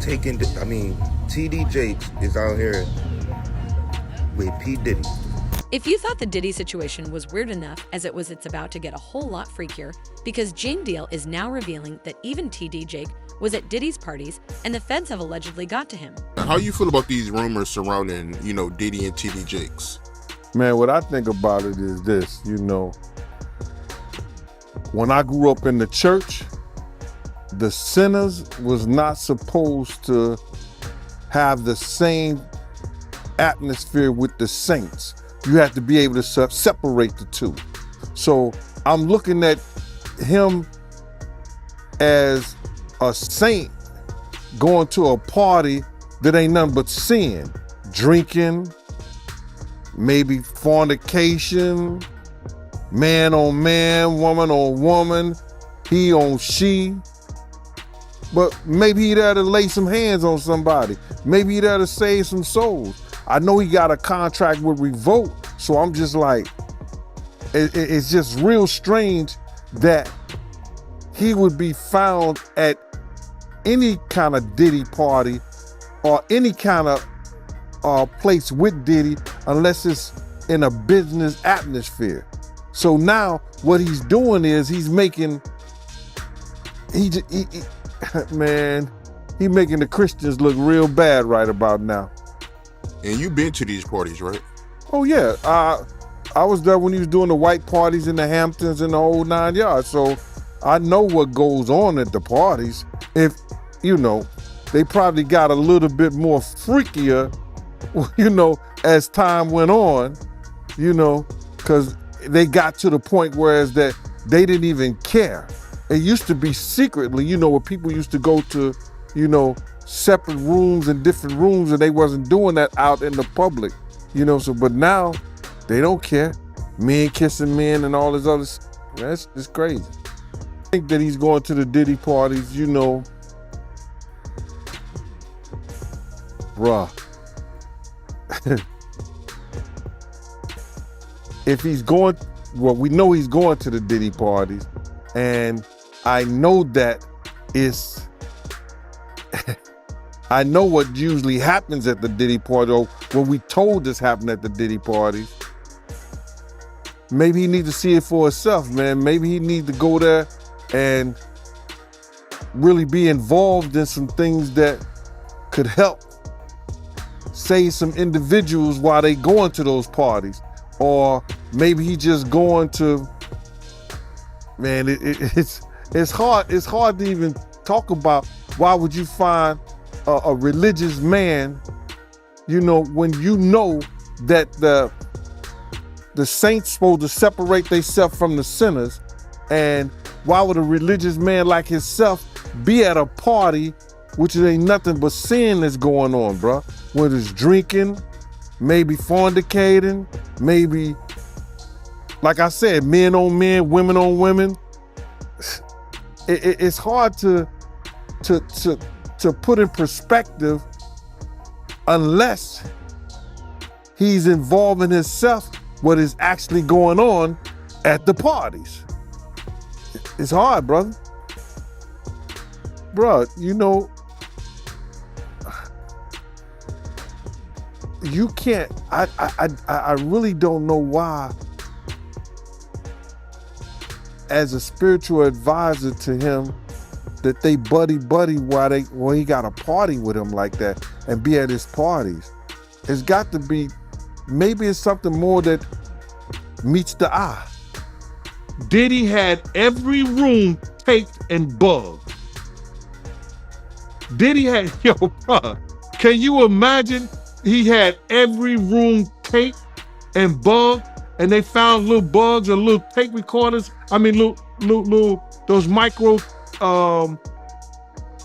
taking, TD Jakes is out here with P. Diddy. If you thought the Diddy situation was weird enough as it's about to get a whole lot freakier, because Jane Deal is now revealing that even TD Jake was at Diddy's parties and the feds have allegedly got to him. How you feel about these rumors surrounding, Diddy and TD Jakes? Man, what I think about it is this, when I grew up in the church, the sinners was not supposed to have the same atmosphere with the saints. You have to be able to separate the two. So I'm looking at him as a saint going to a party that ain't nothing but sin, drinking, maybe fornication, man on man, woman on woman, he on she. But maybe he there to lay some hands on somebody. Maybe he there to save some souls. I know he got a contract with Revolt, so I'm just like, it's just real strange that he would be found at any kind of Diddy party or any kind of place with Diddy unless it's in a business atmosphere. So now what he's doing is he's making, he making the Christians look real bad right about now. And you been to these parties, right? Oh yeah, I was there when he was doing the white parties in the Hamptons and the whole 9 yards. So I know what goes on at the parties. If, they probably got a little bit more freakier, as time went on, because they got to the point whereas that they didn't even care. It used to be secretly, where people used to go to, separate rooms and different rooms, and they wasn't doing that out in the public, but now they don't care. Men kissing men and all this other stuff. That's just crazy. I think that he's going to the Diddy parties, bruh. If he's going, we know he's going to the Diddy parties, and I know that it's, I know what usually happens at the Diddy party, or what we told this happened at the Diddy parties. Maybe he needs to see it for himself, man. Maybe he needs to go there and really be involved in some things that could help save some individuals while they going to those parties. Or maybe he just going to, man, it's hard to even talk about. Why would you find a religious man, when you know that the saints supposed to separate themselves from the sinners, and why would a religious man like himself be at a party which ain't nothing but sin that's going on, bro? Whether it's drinking, maybe fornicating, maybe, like I said, men on men, women on women. It's hard to put in perspective unless he's involving himself what is actually going on at the parties. It's hard, brother. Bro, you can't, I really don't know why, as a spiritual advisor to him, that they buddy while he got a party with him like that and be at his parties. It's got to be, maybe it's something more that meets the eye. Diddy had every room taped and bugged. Diddy had, bro, can you imagine? He had every room taped and bugged, and they found little bugs or little tape recorders. Little those micro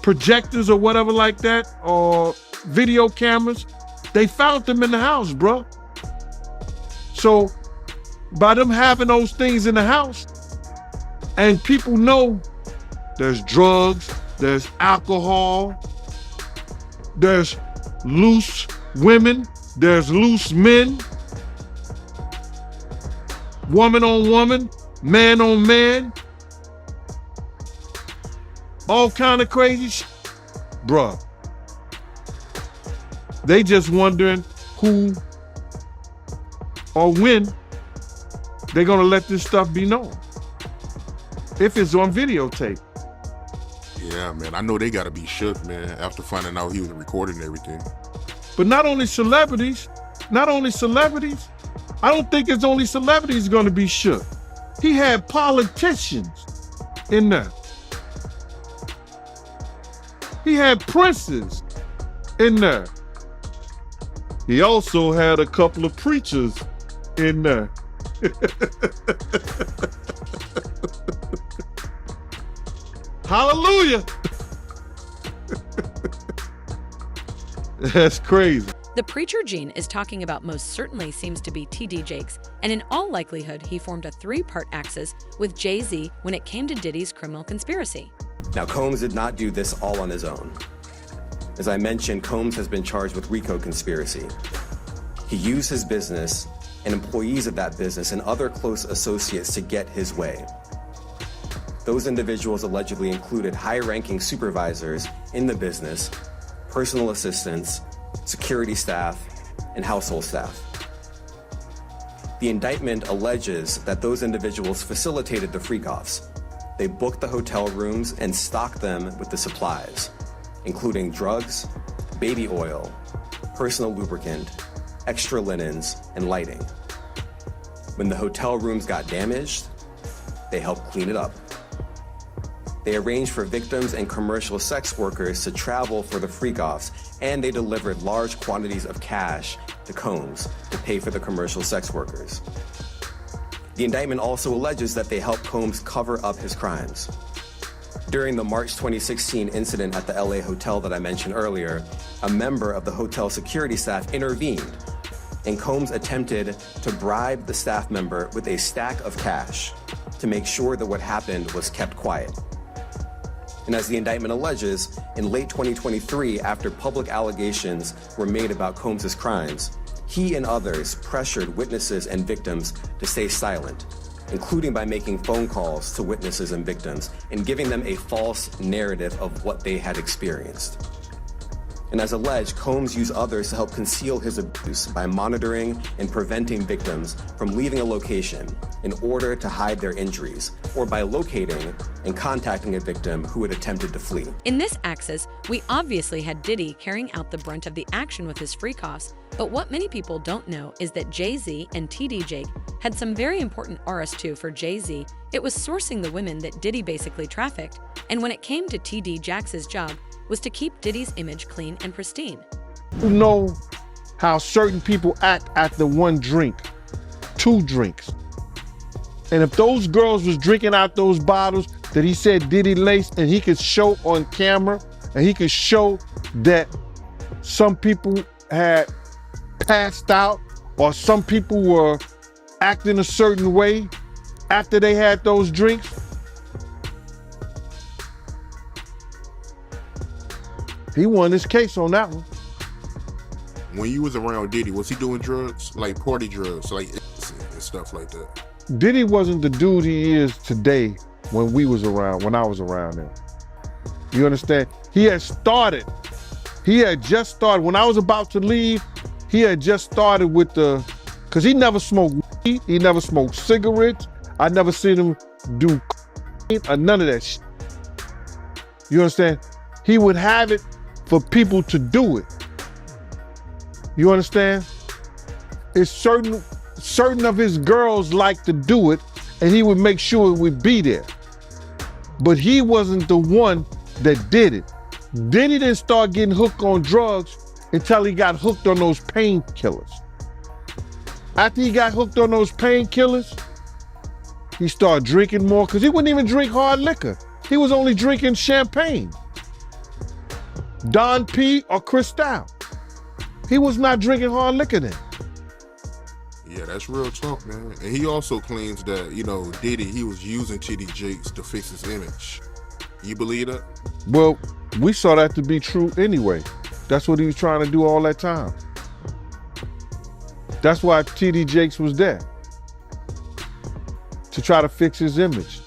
projectors or whatever like that, or video cameras. They found them in the house, bro. So by them having those things in the house, and people know there's drugs, there's alcohol, there's loose women, there's loose men, woman on woman, man on man, all kind of crazy shit. Bruh, They just wondering who or when they're gonna let this stuff be known. If it's on videotape. Yeah, man. I know they gotta be shook, man, after finding out he was recording everything. But not only celebrities, I don't think it's only celebrities gonna be shook. He had politicians in there. He had princes in there. He also had a couple of preachers in there. Hallelujah. That's crazy. The preacher Gene is talking about most certainly seems to be T.D. Jakes, and in all likelihood, he formed a three-part axis with Jay-Z when it came to Diddy's criminal conspiracy. Now, Combs did not do this all on his own. As I mentioned, Combs has been charged with RICO conspiracy. He used his business and employees of that business and other close associates to get his way. Those individuals allegedly included high-ranking supervisors in the business, personal assistants, security staff, and household staff. The indictment alleges that those individuals facilitated the freak-offs. They booked the hotel rooms and stocked them with the supplies, including drugs, baby oil, personal lubricant, extra linens, and lighting. When the hotel rooms got damaged, they helped clean it up. They arranged for victims and commercial sex workers to travel for the freak-offs, and they delivered large quantities of cash to Combs to pay for the commercial sex workers. The indictment also alleges that they helped Combs cover up his crimes. During the March 2016 incident at the LA hotel that I mentioned earlier, a member of the hotel security staff intervened, and Combs attempted to bribe the staff member with a stack of cash to make sure that what happened was kept quiet. And as the indictment alleges, in late 2023, after public allegations were made about Combs' crimes, he and others pressured witnesses and victims to stay silent, including by making phone calls to witnesses and victims and giving them a false narrative of what they had experienced. And as alleged, Combs used others to help conceal his abuse by monitoring and preventing victims from leaving a location in order to hide their injuries, or by locating and contacting a victim who had attempted to flee. In this axis, we obviously had Diddy carrying out the brunt of the action with his freak-offs, but what many people don't know is that Jay-Z and T.D. Jake had some very important RS2 for Jay-Z. It was sourcing the women that Diddy basically trafficked, and when it came to T.D. Jax's job, was to keep Diddy's image clean and pristine. You know how certain people act after one drink, two drinks. And if those girls was drinking out those bottles that he said Diddy laced, and he could show on camera, and he could show that some people had passed out, or some people were acting a certain way after they had those drinks, he won his case on that one. When you was around Diddy, was he doing drugs, like party drugs, like and stuff like that? Diddy wasn't the dude he is today when we was around, when I was around him. You understand? He had just started, when I was about to leave, he had just started with cause he never smoked weed, he never smoked cigarettes, I never seen him do or none of that shit. You understand? He would have it for people to do it. You understand? It's certain of his girls like to do it, and he would make sure it would be there. But he wasn't the one that did it. Diddy didn't start getting hooked on drugs until he got hooked on those painkillers. After he got hooked on those painkillers, he started drinking more, because he wouldn't even drink hard liquor. He was only drinking champagne, Don P or Cristal. He was not drinking hard liquor then. Yeah, that's real talk, man. And he also claims that, Diddy, he was using T.D. Jakes to fix his image. You believe that? Well, we saw that to be true anyway. That's what he was trying to do all that time. That's why T.D. Jakes was there, to try to fix his image.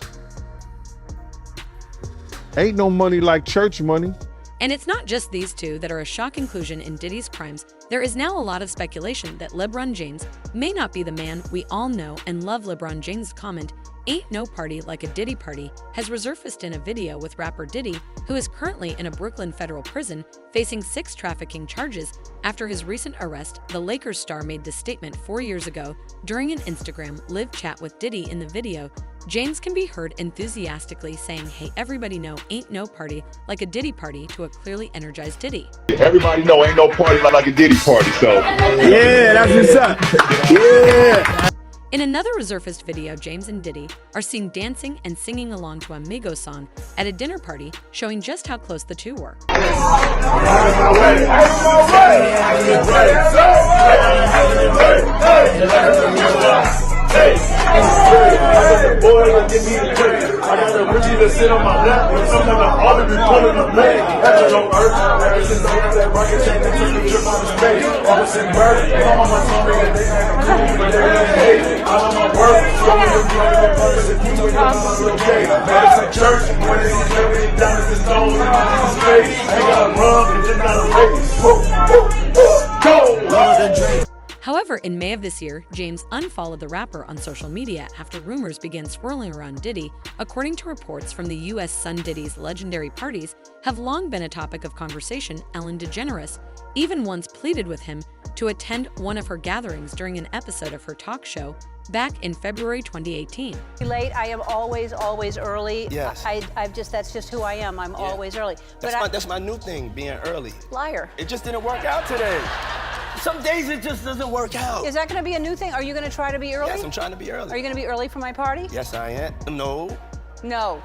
Ain't no money like church money. And it's not just these two that are a shock inclusion in Diddy's crimes. There is now a lot of speculation that LeBron James may not be the man we all know and love. LeBron James' comment, "Ain't no party like a Diddy party," has resurfaced in a video with rapper Diddy, who is currently in a Brooklyn federal prison facing 6 trafficking charges after his recent arrest. The Lakers star made this statement 4 years ago during an Instagram live chat with Diddy. In the video, James can be heard enthusiastically saying, "Hey, everybody know ain't no party like a Diddy party," to a clearly energized Diddy. Everybody know ain't no party like a Diddy party, so yeah, that's what's up. Yeah. In another resurfaced video, James and Diddy are seen dancing and singing along to a Migos song at a dinner party, showing just how close the two were. However, in May of this year, James unfollowed the rapper on social media after rumors began swirling around Diddy. According to reports from the U.S. Sun, Diddy's legendary parties have long been a topic of conversation. Ellen DeGeneres even once pleaded with him to attend one of her gatherings during an episode of her talk show back in February 2018. Late, I am always early. Yes. That's just who I am. I'm always early. That's my new thing, being early. Liar. It just didn't work out today. Some days it just doesn't work out. Is that going to be a new thing? Are you going to try to be early? Yes, I'm trying to be early. Are you going to be early for my party? Yes, I am. No. No.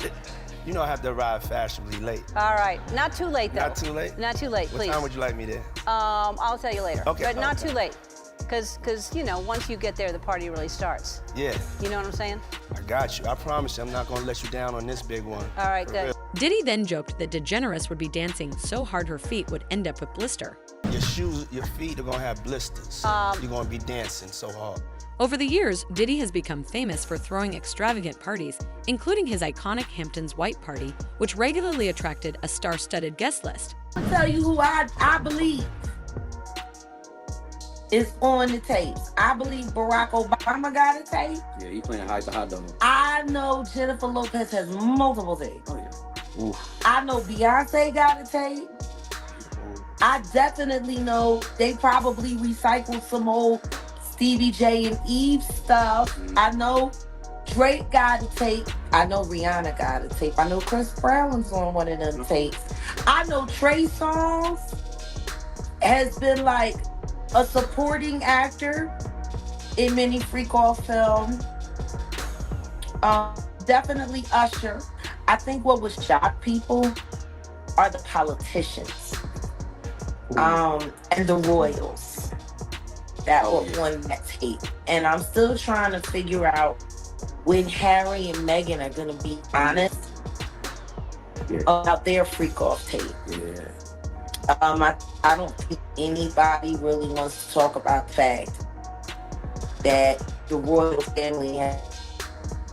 You know I have to arrive fashionably late. All right. Not too late, though. Not too late? Not too late, please. What time would you like me there? I'll tell you later. Okay. But not okay. too late. Because, you know, once you get there, the party really starts. Yeah. You know what I'm saying? I got you. I promise you I'm not going to let you down on this big one. All right, good. Diddy then joked that DeGeneres would be dancing so hard her feet would end up with blister. Your feet are going to have blisters. You're going to be dancing so hard. Over the years, Diddy has become famous for throwing extravagant parties, including his iconic Hamptons White Party, which regularly attracted a star-studded guest list. I'll tell you who I believe is on the tapes. I believe Barack Obama got a tape. Yeah, he playing hide the hot dog. I know Jennifer Lopez has multiple tapes. Oh, yeah. Oof. I know Beyonce got a tape. I definitely know they probably recycled some old Stevie J and Eve stuff. I know Drake got a tape. I know Rihanna got a tape. I know Chris Brown's on one of them tapes. I know Trey Songz has been like a supporting actor in many freak-off films. Definitely Usher. I think what would shock people are the politicians and the royals that were on that tape. And I'm still trying to figure out when Harry and Meghan are going to be honest about their freak-off tape. Yeah. I don't think anybody really wants to talk about the fact that the royal family had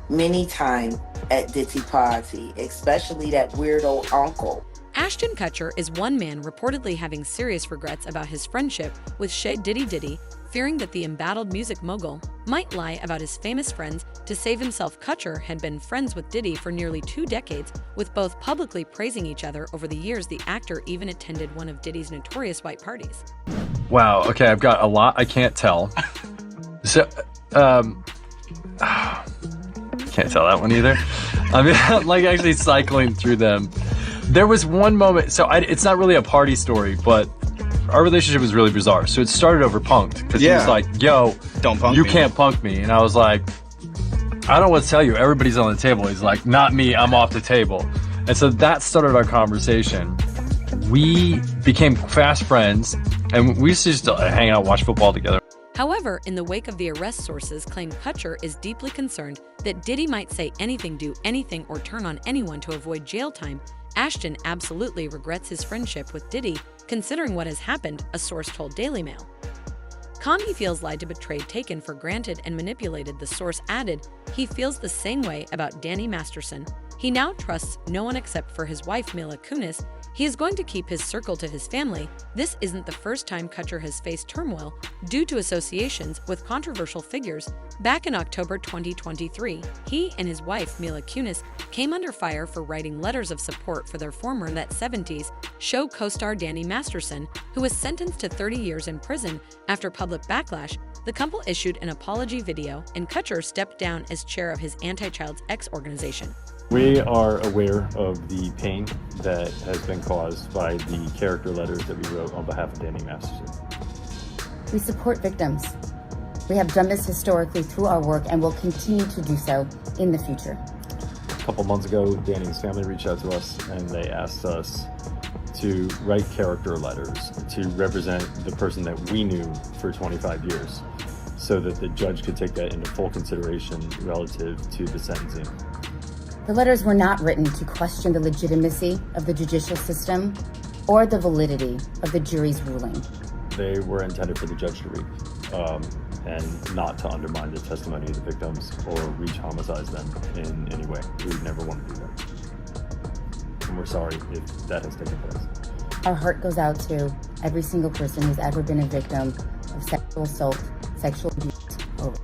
many times at Diddy party, especially that weirdo uncle. Ashton Kutcher is one man reportedly having serious regrets about his friendship with Shay Diddy, fearing that the embattled music mogul might lie about his famous friends to save himself. Kutcher had been friends with Diddy for nearly 2 decades, with both publicly praising each other. Over the years, the actor even attended one of Diddy's notorious white parties. Wow, okay, I've got a lot I can't tell. So, can't tell that one either. I mean, I'm like actually cycling through them. There was one moment, so it's not really a party story, but our relationship was really bizarre. So it started over punked, because he was like, yo, don't punk you me. Can't punk me. And I was like, I don't know what to tell you. Everybody's on the table. He's like, not me, I'm off the table. And so that started our conversation. We became fast friends, and we used to just hang out, watch football together. However, in the wake of the arrest, sources claim Kutcher is deeply concerned that Diddy might say anything, do anything, or turn on anyone to avoid jail time. Ashton absolutely regrets his friendship with Diddy, considering what has happened, a source told Daily Mail. He feels lied to, betrayed, taken for granted, and manipulated. The source added he feels the same way about Danny Masterson. He now trusts no one except for his wife, Mila Kunis. He is going to keep his circle to his family. This isn't the first time Kutcher has faced turmoil due to associations with controversial figures. Back in October 2023, he and his wife, Mila Kunis, came under fire for writing letters of support for their former That 70s show co-star Danny Masterson, who was sentenced to 30 years in prison after public backlash. The couple issued an apology video, and Kutcher stepped down as chair of his anti-child sex organization. We are aware of the pain that has been caused by the character letters that we wrote on behalf of Danny Masterson. We support victims. We have done this historically through our work and will continue to do so in the future. A couple months ago, Danny's family reached out to us and they asked us to write character letters to represent the person that we knew for 25 years so that the judge could take that into full consideration relative to the sentencing. The letters were not written to question the legitimacy of the judicial system or the validity of the jury's ruling. They were intended for the judge to read and not to undermine the testimony of the victims or reach homicides them in any way. We would never want to do that. And we're sorry if that has taken place. Our heart goes out to every single person who's ever been a victim of sexual assault, sexual abuse, or rape.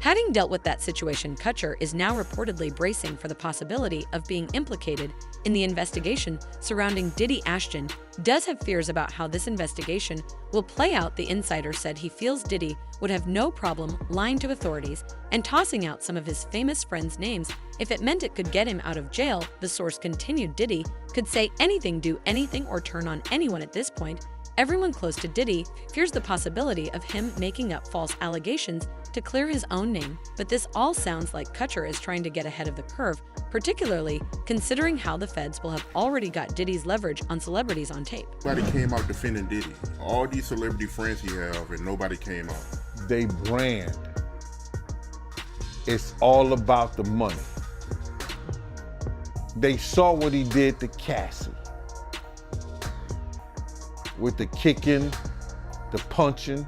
Having dealt with that situation, Kutcher is now reportedly bracing for the possibility of being implicated in the investigation surrounding Diddy. Ashton does have fears about how this investigation will play out. The insider said he feels Diddy would have no problem lying to authorities and tossing out some of his famous friends' names if it meant it could get him out of jail. The source continued, Diddy could say anything, do anything, or turn on anyone at this point. Everyone close to Diddy fears the possibility of him making up false allegations to clear his own name, but this all sounds like Kutcher is trying to get ahead of the curve, particularly considering how the feds will have already got Diddy's leverage on celebrities on tape. Nobody came out defending Diddy. All these celebrity friends he have, and nobody came out. They brand. It's all about the money. They saw what he did to Cassie. With the kicking, the punching.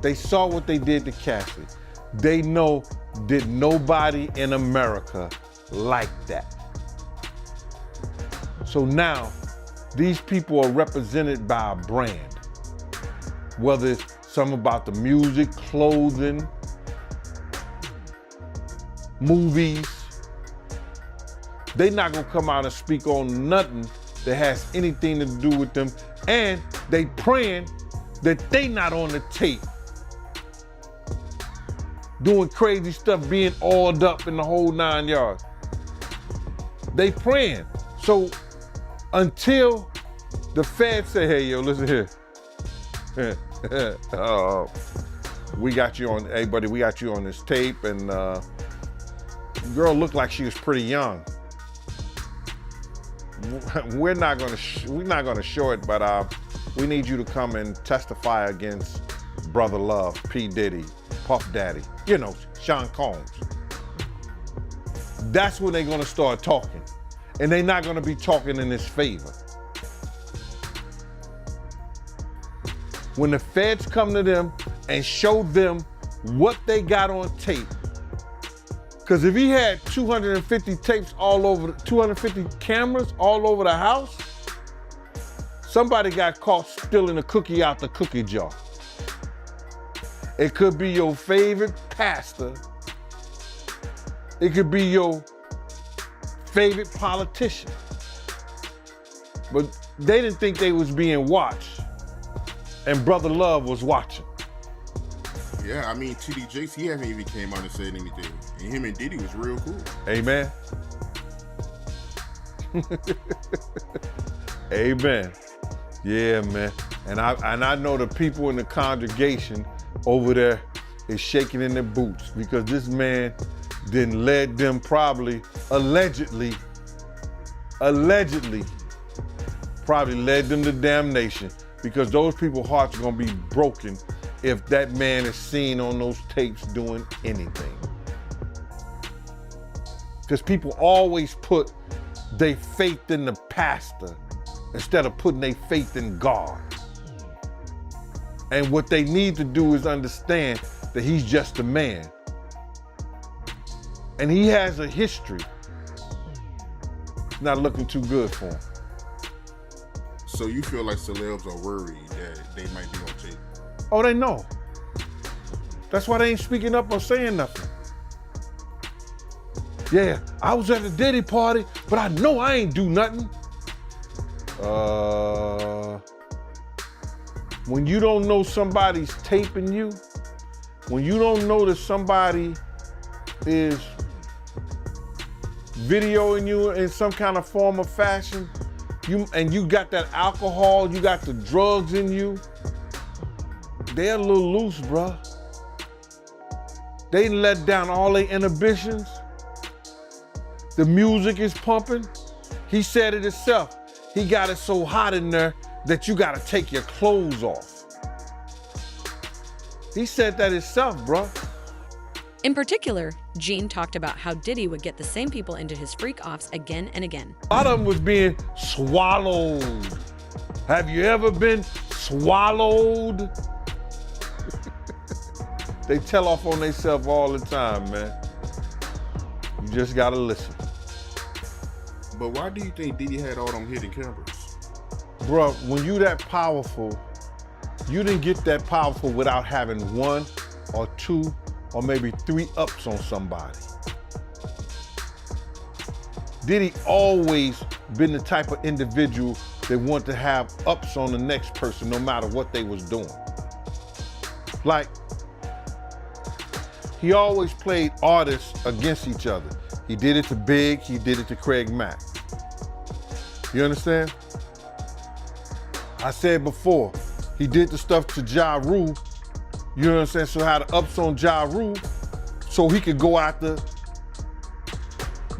They saw what they did to Cassie. They know that nobody in America liked that. So now, these people are represented by a brand. Whether it's some about the music, clothing, movies. They're not gonna come out and speak on nothing that has anything to do with them, and they praying that they not on the tape doing crazy stuff, being oiled up in the whole 9 yards. They praying. So until the feds say, hey, yo, listen here. We got you on, hey buddy, we got you on this tape, and girl looked like she was pretty young. We're not gonna show it, but we need you to come and testify against Brother Love, P. Diddy, Puff Daddy, you know, Sean Combs. That's when they're gonna start talking. And they're not gonna be talking in his favor. When the feds come to them and show them what they got on tape, because if he had 250 tapes all over, 250 cameras all over the house, somebody got caught stealing a cookie out the cookie jar. It could be your favorite pastor. It could be your favorite politician. But they didn't think they was being watched. And Brother Love was watching. Yeah, I mean, TD Jakes, he hasn't even came out and said anything. And him and Diddy was real cool. Amen. Amen. Yeah, man. And I know the people in the congregation over there is shaking in their boots because this man then led them probably, allegedly probably led them to damnation, because those people's hearts are gonna be broken if that man is seen on those tapes doing anything. Because people always put their faith in the pastor instead of putting their faith in God. And what they need to do is understand that he's just a man. And he has a history not looking too good for him. So you feel like celebs are worried that they might be on tape? Oh, they know. That's why they ain't speaking up or saying nothing. Yeah, I was at the Diddy party, but I know I ain't do nothing. When you don't know somebody's taping you, when you don't know that somebody is videoing you in some kind of form or fashion, you got that alcohol, you got the drugs in you, they're a little loose, bruh. They let down all their inhibitions. The music is pumping. He said it himself. He got it so hot in there that you gotta take your clothes off. He said that himself, bruh. In particular, Gene talked about how Diddy would get the same people into his freak-offs again and again. A lot of them was being swallowed. Have you ever been swallowed? They tell off on themselves all the time, man. You just gotta listen. But why do you think Diddy had all them hidden cameras? Bruh, when you that powerful, you didn't get that powerful without having 1 or 2 or maybe 3 ups on somebody. Diddy always been the type of individual that want to have ups on the next person no matter what they was doing. Like, he always played artists against each other. He did it to Big, he did it to Craig Mack. You understand? I said before, he did the stuff to Ja Rule, you know what I'm saying? So had the ups on Ja Rule so he could go after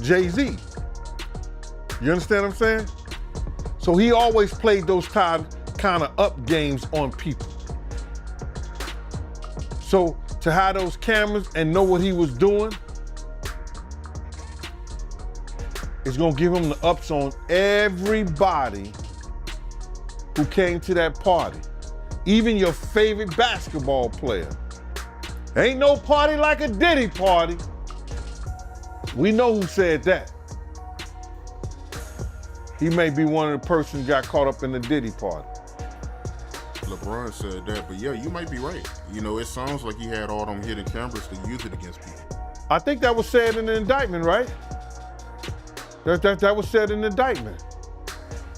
Jay-Z. You understand what I'm saying? So he always played those kind of up games on people. So to have those cameras and know what he was doing, it's gonna give him the ups on everybody who came to that party. Even your favorite basketball player. Ain't no party like a Diddy party. We know who said that. He may be one of the persons who got caught up in the Diddy party. LeBron said that, but yeah, you might be right. You know, it sounds like he had all them hidden cameras to use it against people. I think that was said in the indictment, right? That was said in the indictment.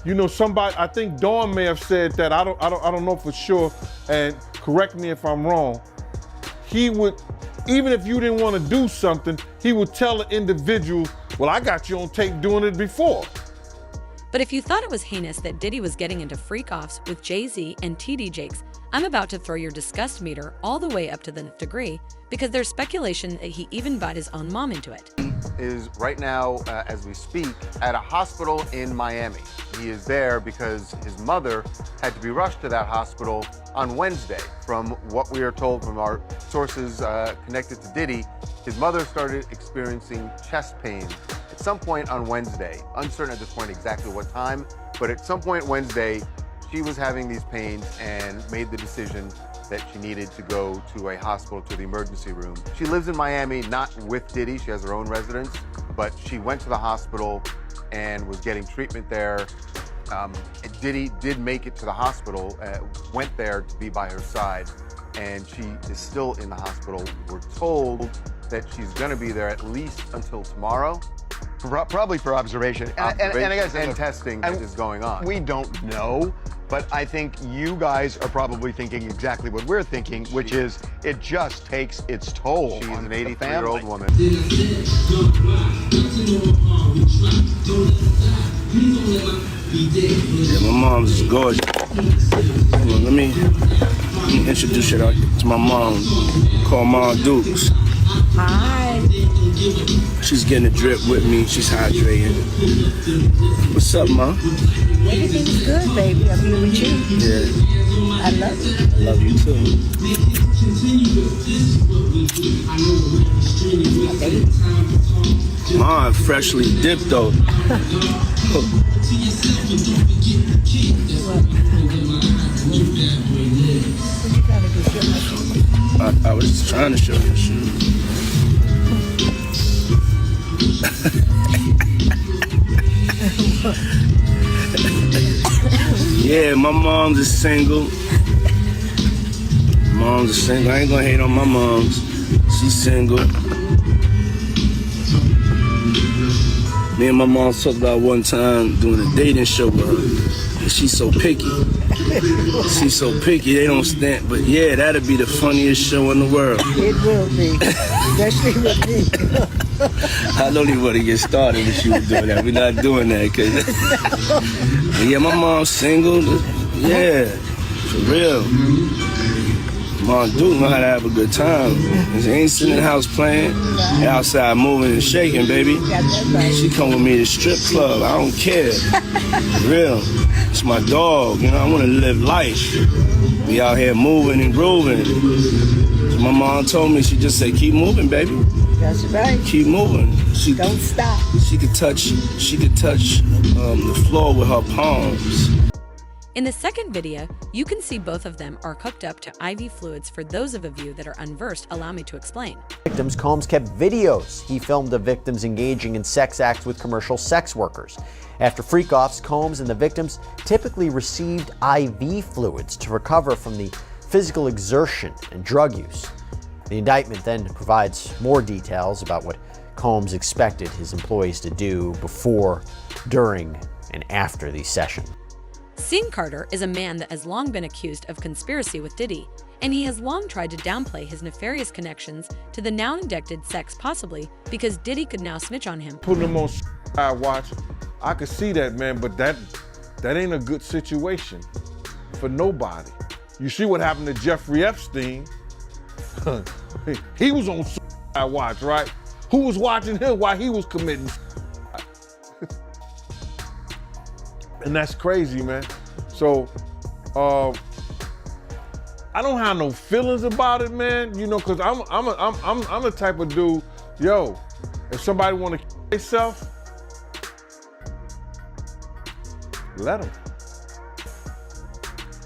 You know, somebody, I think Dawn may have said that. I don't know for sure, and correct me if I'm wrong. He would, even if you didn't want to do something, he would tell the individual, well, I got you on tape doing it before. But if you thought it was heinous that Diddy was getting into freak-offs with Jay-Z and TD Jakes, I'm about to throw your disgust meter all the way up to the nth degree because there's speculation that he even got his own mom into it. Is right now, as we speak, at a hospital in Miami. He is there because his mother had to be rushed to that hospital on Wednesday. From what we are told from our sources connected to Diddy, his mother started experiencing chest pain at some point on Wednesday. Uncertain at this point exactly what time, but at some point Wednesday, she was having these pains and made the decision that she needed to go to a hospital, to the emergency room. She lives in Miami, not with Diddy, she has her own residence, but she went to the hospital and was getting treatment there. Diddy did make it to the hospital, went there to be by her side, and she is still in the hospital. We're told that she's gonna be there at least until tomorrow. Probably for observation. And I gotta say, and look, testing that is going on. We don't know, but I think you guys are probably thinking exactly what we're thinking, which is it just takes its toll. She's on an the 83-year-old family. woman. Yeah, my mom's gorgeous. Hold on, let me introduce you to my mom. Call Mom Dukes. Hi. She's getting a drip with me. She's hydrating. What's up, Mom? Everything's good, baby. I'm here with you. Yeah. I love you. I love you too. Mom, freshly dipped though. I was just trying to show you a shoe. Yeah, my mom's is single. Mom's is single. I ain't gonna hate on my mom's. She's single. Me and my mom talked about one time doing a dating show with her. And she's so picky. She's so picky, they don't stand. But yeah, that'd be the funniest show in the world. It will be, especially with me. I don't even want to get started with you doing that. We're not doing that, cause yeah, my mom's single. Yeah, for real. Mom do know how to have a good time. She ain't sitting in the house playing. They outside moving and shaking, baby. She come with me to the strip club. I don't care. For real. It's my dog. You know, I want to live life. Be out here moving and grooving. So my mom told me, she just said, keep moving, baby. That's right. Keep moving. She don't stop. She could touch the floor with her palms. In the second video, you can see both of them are hooked up to IV fluids. For those of you that are unversed, allow me to explain. Victims, Combs kept videos. He filmed the victims engaging in sex acts with commercial sex workers. After freak-offs, Combs and the victims typically received IV fluids to recover from the physical exertion and drug use. The indictment then provides more details about what Combs expected his employees to do before, during, and after the session. Scene Carter is a man that has long been accused of conspiracy with Diddy, and he has long tried to downplay his nefarious connections to the now indicted sex, possibly because Diddy could now snitch on him. Putting him on I watch, I could see that, man, but that ain't a good situation for nobody. You see what happened to Jeffrey Epstein? He was on I watch, right? Who was watching him while he was committing? And that's crazy, man. So, I don't have no feelings about it, man. You know, cause I'm the type of dude. Yo, if somebody want to kill themselves, let them.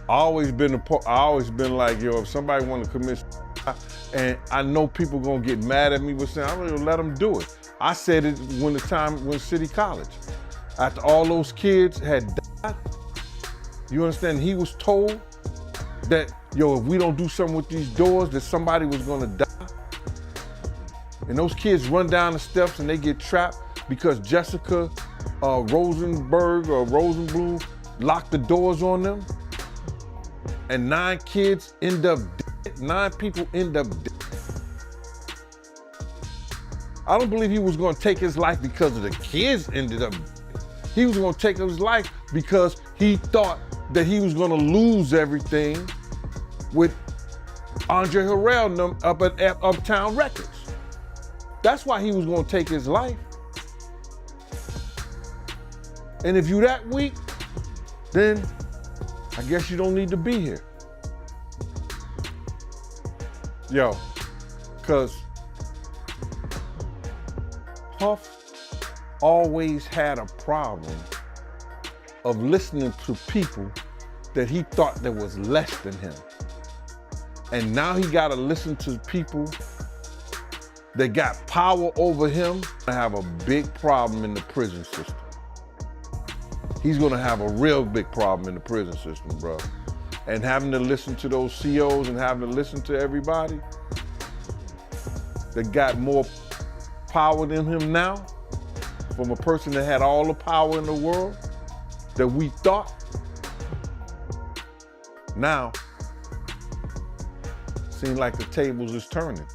I always been like, yo, if somebody want to commit, and I know people gonna get mad at me for saying, I'm gonna let them do it. I said it when City College. After all those kids had died, you understand, he was told that, yo, if we don't do something with these doors, that somebody was gonna die. And those kids run down the steps and they get trapped because Jessica Rosenberg or Rosenblum locked the doors on them. And 9 kids end up dead. 9 people end up dead. I don't believe he was gonna take his life because of the kids ended up dead. He was gonna take his life because he thought that he was gonna lose everything with Andre Harrell up at Uptown Records. That's why he was gonna take his life. And if you that weak, then I guess you don't need to be here. Yo, cause Puff always had a problem of listening to people that he thought that was less than him. And now he gotta listen to people that got power over him. I have a big problem in the prison system. He's gonna have a real big problem in the prison system, bro. And having to listen to those COs and having to listen to everybody that got more power than him now, from a person that had all the power in the world that we thought. Now, seems like the tables is turning.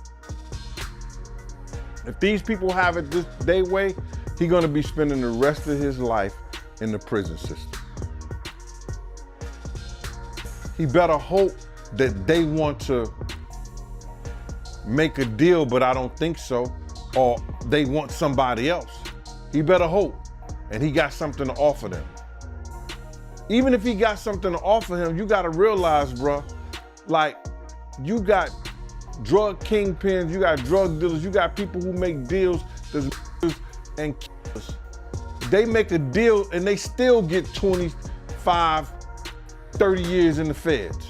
If these people have it their way, he's gonna be spending the rest of his life in the prison system. He better hope that they want to make a deal, but I don't think so, or they want somebody else. He better hope, and he got something to offer them. Even if he got something to offer him, you gotta realize, bro, like, you got drug kingpins, you got drug dealers, you got people who make deals and killers. They make a deal and they still get 25, 30 years in the feds.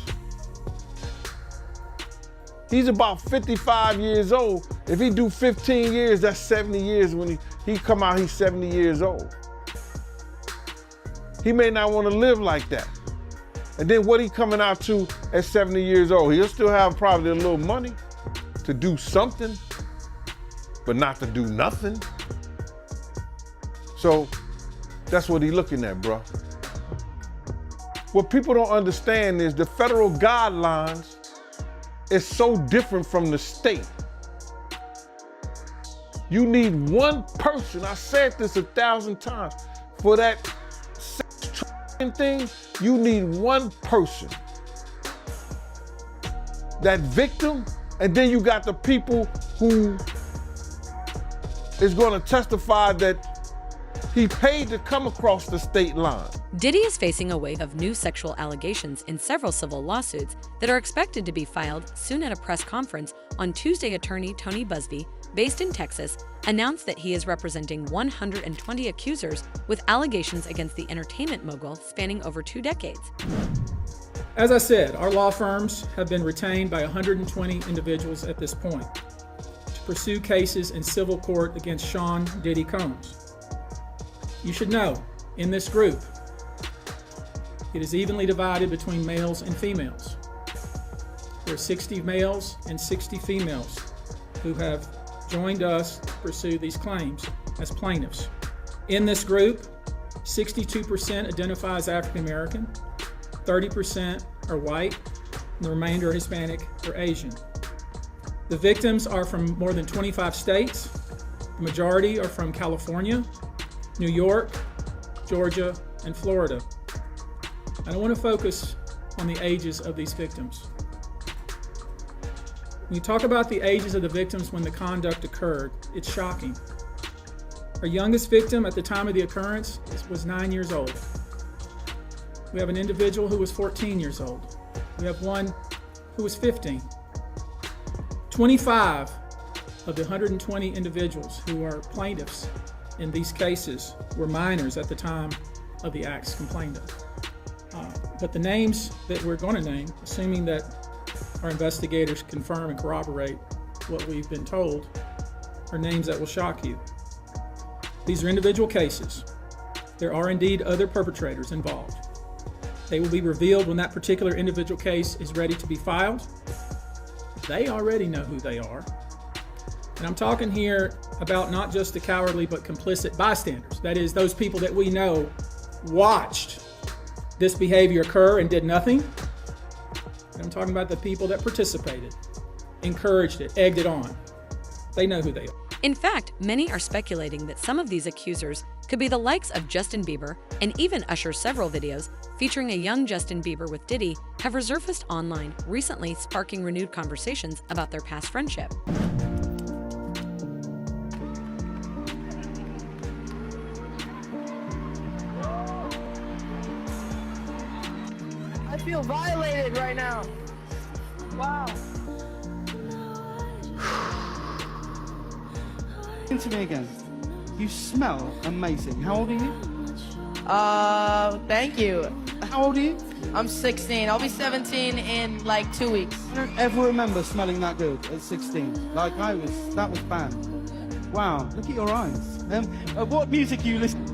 He's about 55 years old. If he do 15 years, that's 70 years. When he come out, he's 70 years old. He may not want to live like that. And then what he coming out to at 70 years old? He'll still have probably a little money to do something, but not to do nothing. So that's what he's looking at, bro. What people don't understand is the federal guidelines is so different from the state. You need one person, I said this 1,000 times, for that sex thing, you need one person. That victim, and then you got the people who is gonna testify that he paid to come across the state line. Diddy is facing a wave of new sexual allegations in several civil lawsuits that are expected to be filed soon. At a press conference on Tuesday, attorney Tony Busby, based in Texas, announced that he is representing 120 accusers with allegations against the entertainment mogul spanning over 2 decades. As I said, our law firms have been retained by 120 individuals at this point to pursue cases in civil court against Sean Diddy Combs. You should know, in this group, it is evenly divided between males and females. There are 60 males and 60 females who have joined us to pursue these claims as plaintiffs. In this group, 62% identify as African American, 30% are white, and the remainder are Hispanic or Asian. The victims are from more than 25 states. The majority are from California, New York, Georgia, and Florida. And I want to focus on the ages of these victims. When you talk about the ages of the victims when the conduct occurred, it's shocking. Our youngest victim at the time of the occurrence was 9 years old. We have an individual who was 14 years old. We have one who was 15. 25 of the 120 individuals who are plaintiffs in these cases were minors at the time of the acts complained of. But the names that we're going to name, assuming that our investigators confirm and corroborate what we've been told, are names that will shock you. These are individual cases. There are indeed other perpetrators involved. They will be revealed when that particular individual case is ready to be filed. They already know who they are. And I'm talking here about not just the cowardly but complicit bystanders. That is, those people that we know watched this behavior occur and did nothing. And I'm talking about the people that participated, encouraged it, egged it on. They know who they are. In fact, many are speculating that some of these accusers could be the likes of Justin Bieber, and even Usher's several videos featuring a young Justin Bieber with Diddy have resurfaced online, recently sparking renewed conversations about their past friendship. I feel violated right now. Wow. To me again. You smell amazing. How old are you? Thank you. How old are you? I'm 16. I'll be 17 in like 2 weeks. I don't ever remember smelling that good at 16. Like that was bad. Wow, look at your eyes. What music are you listening?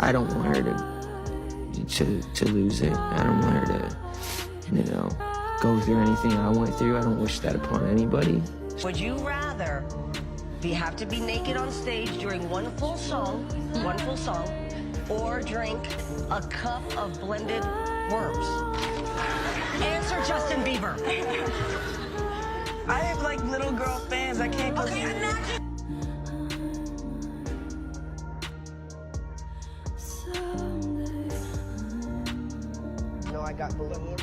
I don't want her to lose it. I don't want her to, go through anything I went through. I don't wish that upon anybody. Would you rather have to be naked on stage during one full song, or drink a cup of blended worms? Answer, Justin Bieber. I have like little girl fans. I can't go. Okay, imagine. No, I got balloons.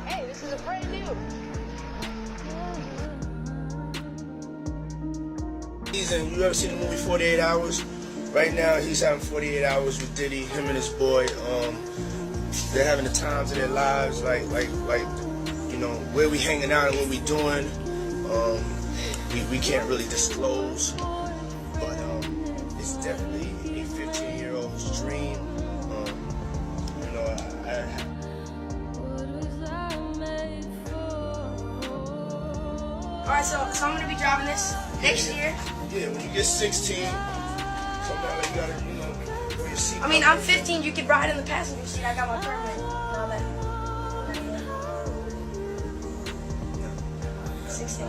Hey, this is a brand new. You ever seen the movie 48 Hours? Right now, he's having 48 hours with Diddy, him and his boy. They're having the times of their lives, like where we hanging out and what we doing. We can't really disclose, but it's definitely a 15-year-old's dream. All right, so I'm gonna be driving this next year. Yeah, when you get 16, come you gotta, wear your seatbelt. I mean, I'm 15. You could ride in the passenger seat. I got my permit and all that. 16.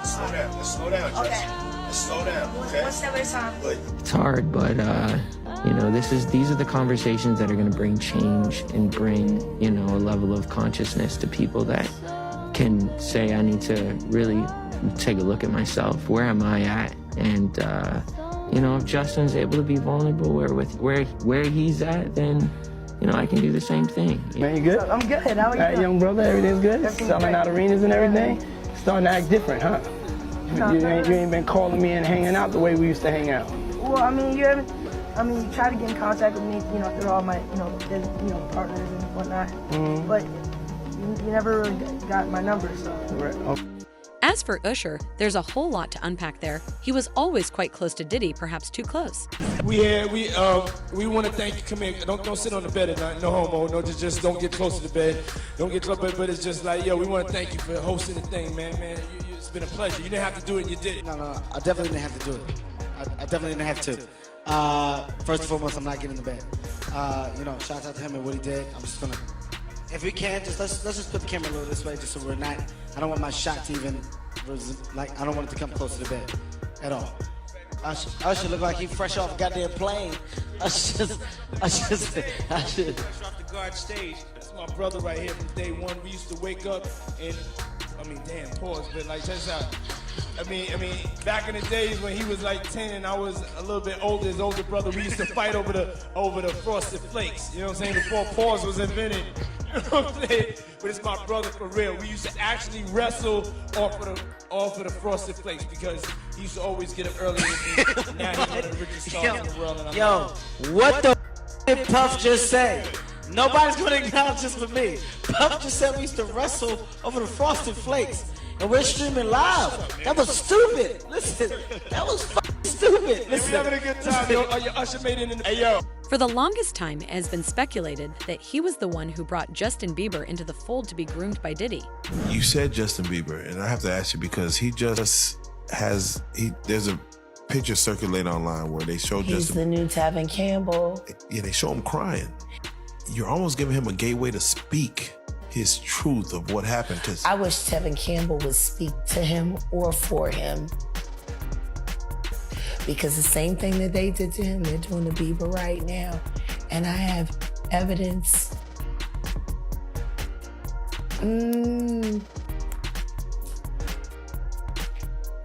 Slow down. Let's slow down, Jess. Okay. Let's slow down, okay? One step at a time. Good. It's hard, but you know, these are the conversations that are going to bring change and bring, you know, a level of consciousness to people that can say, I need to really take a look at myself. Where am I at? And you know, if Justin's able to be vulnerable where he's at, then, you know, I can do the same thing. Man, you good? I'm good. How are you? All right, young brother, everything's good? Selling out arenas and everything? Starting to act different, huh? You ain't been calling me and hanging out the way we used to hang out. Well, I mean, you try to get in contact with me, you know, through all my, partners and whatnot. Mm-hmm. But you never really got my number, so. Right. Okay. As for Usher, there's a whole lot to unpack there. He was always quite close to Diddy, perhaps too close. We want to thank you. Come here. Don't sit on the bed at night. No homo. No, just don't get close to the bed. Don't get close. But it's just like, yo, we want to thank you for hosting the thing, man. It's been a pleasure. You didn't have to do it, and you did it. No, I definitely didn't have to do it. I definitely didn't have to. First and foremost, I'm not getting in the bed. Shout out to him and what he did. I'm just gonna, if we can, let's just put the camera a little this way, just so we're not. I don't want my shot to even, I don't want it to come close to the bed at all. Usher look like he fresh off a goddamn plane. I should. Fresh off the guard stage. That's my brother right here from day one. We used to wake up and, pause, but like, check this out. Back in the days when he was like 10 and I was a little bit older, his older brother, we used to fight over the Frosted Flakes. You know what I'm saying? Before pause was invented. You know what I'm saying? But it's my brother for real. We used to actually wrestle off of the Frosted Flakes because he used to always get up early with me. Now he's one of the richest stars in the world. And What the did Puff just say? Nobody's gonna acknowledge this for me. Puff just said we used to wrestle over the Frosted Flakes. And we're streaming live. That was stupid. Listen, that was stupid. Listen. We're having a good time. Yo, Usher made it in the... Hey, yo. For the longest time, it has been speculated that he was the one who brought Justin Bieber into the fold to be groomed by Diddy. You said Justin Bieber, and I have to ask you because there's a picture circulating online where they show He's Justin. the new Tevin Campbell. Yeah, they show him crying. You're almost giving him a gateway to speak his truth of what happened to. I wish Tevin Campbell would speak to him or for him. Because the same thing that they did to him, they're doing to Bieber right now. And I have evidence.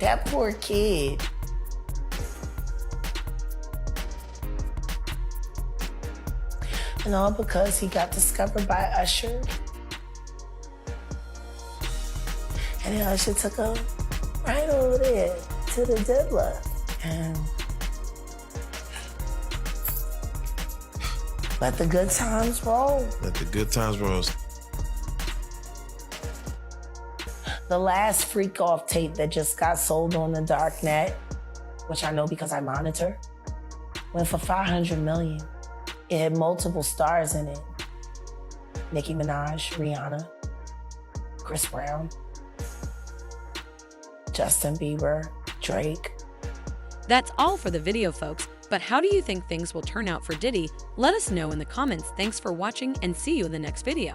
That poor kid. And all because he got discovered by Usher. And then Usher took him right over there to the diddler. And let the good times roll. Let the good times roll. The last freak off tape that just got sold on the dark net, which I know because I monitor, went for $500 million. It had multiple stars in it. Nicki Minaj, Rihanna, Chris Brown, Justin Bieber, Drake. That's all for the video, folks. But how do you think things will turn out for Diddy? Let us know in the comments. Thanks for watching and see you in the next video.